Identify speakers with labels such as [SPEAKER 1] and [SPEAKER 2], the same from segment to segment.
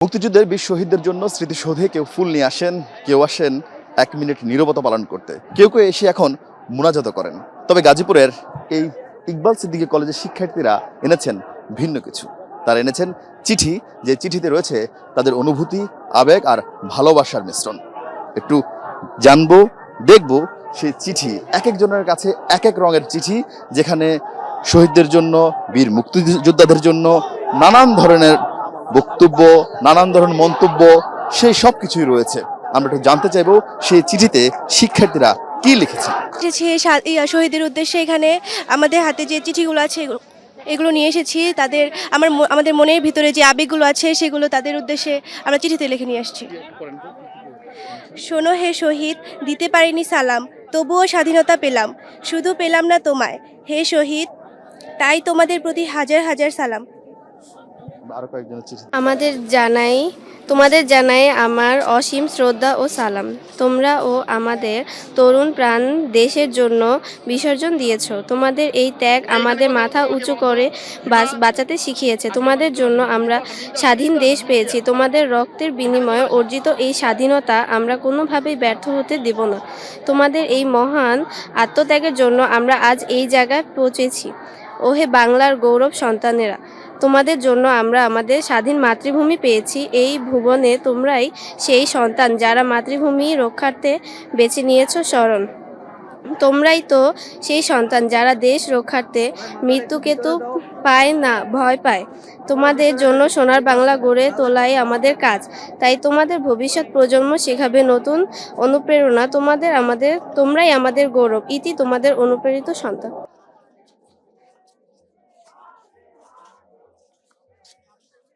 [SPEAKER 1] মুক্তিযুদ্ধের বীর শহীদদের জন্য স্মৃতিসৌধে কেউ ফুল নিয়ে আসেন, কেউ আসেন 1 মিনিট নীরবতা পালন করতে, কেউ কেউ এসে এখন মুনাজাত করেন। তবে গাজীপুরের এই ইকবাল সিদ্দিকী কলেজের শিক্ষার্থীরা এনেছেন ভিন্ন কিছু। তারা এনেছেন চিঠি, যে চিঠিতে রয়েছে তাদের অনুভূতি, আবেগ আর ভালোবাসার মিশ্রণ। একটু জানবো, দেখবো সেই চিঠি। এক একজনের কাছে এক এক রঙের চিঠি, যেখানে শহীদদের জন্য, বীর মুক্তিযোদ্ধাদের জন্য নানান ধরনের বক্তব্য, নানান ধরনের মন্তব্য, সেই সব কিছুই রয়েছে। আমরা একটু জানতে চাইবো সেই চিঠিতে শিক্ষার্থীরা কি লিখেছে।
[SPEAKER 2] শহীদের উদ্দেশ্যে এখানে আমাদের হাতে যে চিঠিগুলো আছে এগুলো নিয়ে এসেছি। আমাদের মনের ভিতরে যে আবেগগুলো আছে সেগুলো তাদের উদ্দেশ্যে আমরা চিঠিতে লিখে নিয়ে আসছি। শোনো হে শহীদ, দিতে পারিনি সালাম, তবুও স্বাধীনতা পেলাম, শুধু পেলাম না তোমায় হে শহীদ, তাই তোমাদের প্রতি হাজার হাজার সালাম।
[SPEAKER 3] তোমাদের জানাই আমার অসীম শ্রদ্ধা ও সালাম। তোমরা ও আমাদের তরুণ প্রাণ দেশের জন্য বিসর্জন দিয়েছ। তোমাদের এই ত্যাগ আমাদের মাথা উঁচু করে বাঁচাতে শিখিয়েছে। তোমাদের জন্য আমরা স্বাধীন দেশ পেয়েছি। তোমাদের রক্তের বিনিময়ে অর্জিত এই স্বাধীনতা আমরা কোনোভাবেই ব্যর্থ হতে দেব না। তোমাদের এই মহান আত্মত্যাগের জন্য আমরা আজ এই জায়গায় পৌঁছেছি। ওহে বাংলার গৌরব সন্তানেরা, তোমাদের জন্য আমরা আমাদের স্বাধীন মাতৃভূমি পেয়েছি। এই ভুবনে তোমরাই সেই সন্তান যারা মাতৃভূমি রক্ষার্থে বেছে নিয়েছ শরণ। তোমরাই তো সেই সন্তান যারা দেশ রক্ষার্থে মৃত্যুকে তো পায় না, ভয় পায়। তোমাদের জন্য সোনার বাংলা গড়ে তোলাই আমাদের কাজ। তাই তোমাদের ভবিষ্যৎ প্রজন্ম শেখাবে নতুন অনুপ্রেরণা। তোমরাই আমাদের গৌরব। ইতি তোমাদের অনুপ্রেরিত সন্তান।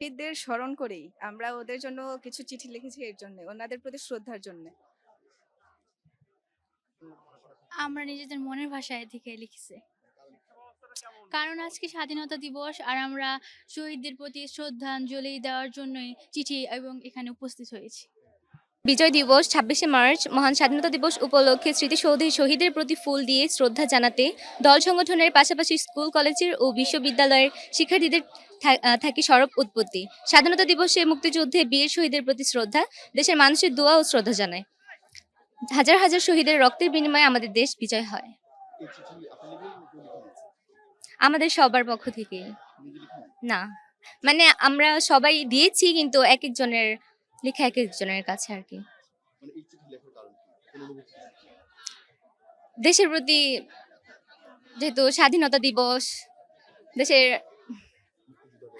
[SPEAKER 4] শহীদদের স্মরণ করেই আমরা ওদের জন্য কিছু চিঠি লিখেছি, এর জন্য ওনাদের প্রতি শ্রদ্ধার জন্য।
[SPEAKER 5] আমরা নিজেদের মনের ভাষায় থেকে লিখেছি, কারণ আজকে স্বাধীনতা দিবস আর আমরা শহীদদের প্রতি শ্রদ্ধাঞ্জলি দেওয়ার জন্যই চিঠি এবং এখানে উপস্থিত হয়েছি।
[SPEAKER 6] বিজয় দিবস ২৬শে মার্চ মহান স্বাধীনতা দিবস উপলক্ষে স্মৃতিসৌধে শহীদের প্রতি ফুল দিয়ে শ্রদ্ধা জানাতে দল সংগঠনের পাশাপাশি স্কুল, কলেজের ও বিশ্ববিদ্যালয়ের শিক্ষার্থীদের থাকি সরব উৎপত্তি। স্বাধীনতা দিবসে মুক্তিযুদ্ধে বীর শহীদের প্রতি শ্রদ্ধা, দেশের মানুষের দোয়া ও শ্রদ্ধা জানায়। হাজার হাজার শহীদের রক্তের বিনিময়ে আমাদের দেশ বিজয় হয়। আমাদের সবার পক্ষ থেকে না, মানে আমরা সবাই দিয়েছি, কিন্তু এক একজনের লেখা এক একজনের কাছে আর কি। দেশের প্রতি, যেহেতু স্বাধীনতা দিবস, দেশের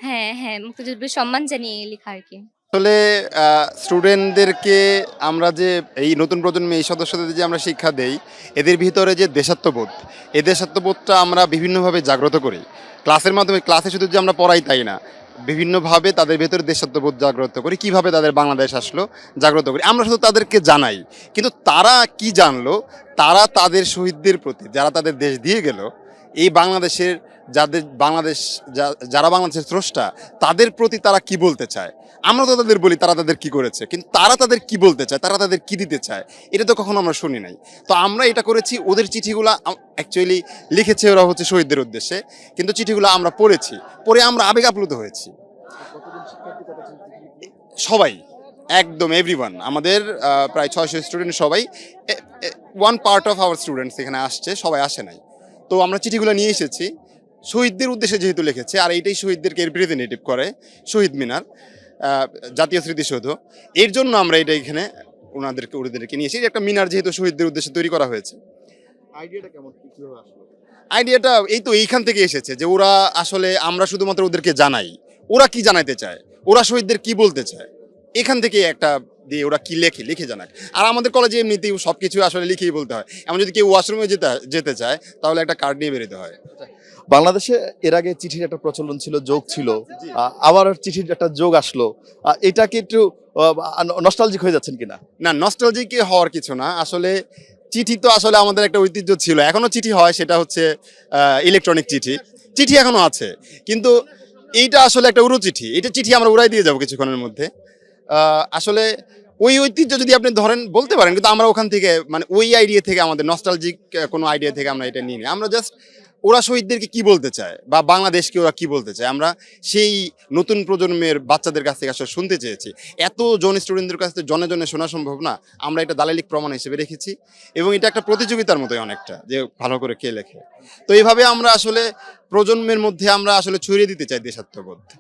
[SPEAKER 6] হ্যাঁ মুক্তিযুদ্ধের সম্মান জানিয়ে লেখা আর কি।
[SPEAKER 7] আসলে স্টুডেন্টদেরকে আমরা যে এই নতুন প্রজন্মে এই সদস্যদের যে আমরা শিক্ষা দেই, এদের ভিতরে যে দেশাত্মবোধ, এই দেশাত্মবোধটা আমরা বিভিন্নভাবে জাগ্রত করি। ক্লাসের মাধ্যমে, ক্লাসে শুধু যে আমরা পড়াই তাই না, বিভিন্নভাবে তাদের ভেতরে দেশাত্মবোধ জাগ্রত করি। কিভাবে তাদের বাংলাদেশ আসলো জাগ্রত করি আমরা, শুধু তাদেরকে জানাই। কিন্তু তারা কি জানলো, তারা তাদের শহীদদের প্রতি, যারা তাদের দেশ দিয়ে গেল, এই বাংলাদেশের যারা বাংলাদেশের স্রষ্টা, তাদের প্রতি তারা কি বলতে চায়। আমরা তো তাদের বলি তারা তাদের কি করেছে, কিন্তু তারা তাদের কি বলতে চায়, তারা তাদের কি দিতে চায়, এটা তো কখনো আমরা শুনি নাই। তো আমরা এটা করেছি, ওদের চিঠিগুলো অ্যাকচুয়ালি লিখেছে ওরা হচ্ছে শহীদদের উদ্দেশ্যে, কিন্তু চিঠিগুলো আমরা পড়ে আমরা আবেগ আপ্লুত হয়েছি। সবাই, একদম এভরিওয়ান, আমাদের প্রায় 600 স্টুডেন্ট, সবাই, one part of our students এখানে আসছে, সবাই আসে নাই। তো আমরা চিঠিগুলো নিয়ে এসেছি শহীদদের উদ্দেশ্যে, যেহেতু লিখেছে, আর এইটাই শহীদদেরকে রিপ্রেজেন্টেটিভ করে, শহীদ মিনার, জাতীয় স্মৃতিসৌধ, এর জন্য আমরা এটা এখানে ওদেরকে নিয়ে এসেছি। একটা মিনার যেহেতু শহীদদের উদ্দেশ্যে তৈরি করা হয়েছে। আইডিয়াটা এই তো এইখান থেকে এসেছে, যে ওরা আসলে, আমরা শুধুমাত্র ওদেরকে জানাই ওরা কি জানাইতে চায়, ওরা শহীদদের কি বলতে চায়, এখান থেকে একটা দিয়ে ওরা কি লিখে জানাক। আর আমাদের কলেজে এমনিতেই সব কিছু আসলে লিখেই বলতে হয়। এমন যদি কেউ ওয়াশরুমে যেতে চায়, তাহলে একটা কার্ড নিয়ে বেরোতে হয়।
[SPEAKER 1] বাংলাদেশে এর আগে চিঠির একটা প্রচলন ছিল, যোগ ছিল, আবার চিঠির একটা যোগ আসলো। এটা কি একটু নস্টালজিক হয়ে যাচ্ছেন কিনা?
[SPEAKER 7] না, নস্টালজিক হওয়ার কিছু না। আসলে চিঠি তো আসলে আমাদের একটা ঐতিহ্য ছিল, এখনো চিঠি হয়, সেটা হচ্ছে ইলেকট্রনিক চিঠি এখনো আছে, কিন্তু এইটা আসলে একটা উড়ো চিঠি। এটা চিঠি আমরা উড়াই দিয়ে যাবো কিছুক্ষণের মধ্যে। আসলে ওই ঐতিহ্য যদি আপনি ধরেন বলতে পারেন, কিন্তু আমরা ওখান থেকে, মানে ওই আইডিয়া থেকে, আমাদের নস্টালজিক কোনো আইডিয়া থেকে আমরা এটা নিই। আমরা জাস্ট ওরা শহীদদেরকে কি বলতে চায় বা বাংলাদেশকে ওরা কি বলতে চায়, আমরা সেই নতুন প্রজন্মের বাচ্চাদের কাছ থেকে আসলে শুনতে চেয়েছি। এত জন স্টুডেন্টদের কাছ থেকে জনে জনে শোনা সম্ভব না, আমরা এটা দালালিক প্রমাণ হিসেবে রেখেছি এবং এটা একটা প্রতিযোগিতার মতোই অনেকটা, যে ভালো করে কে লেখে। তো এইভাবে আমরা আসলে প্রজন্মের মধ্যে আমরা আসলে ছড়িয়ে দিতে চাই দেশাত্মবোধ।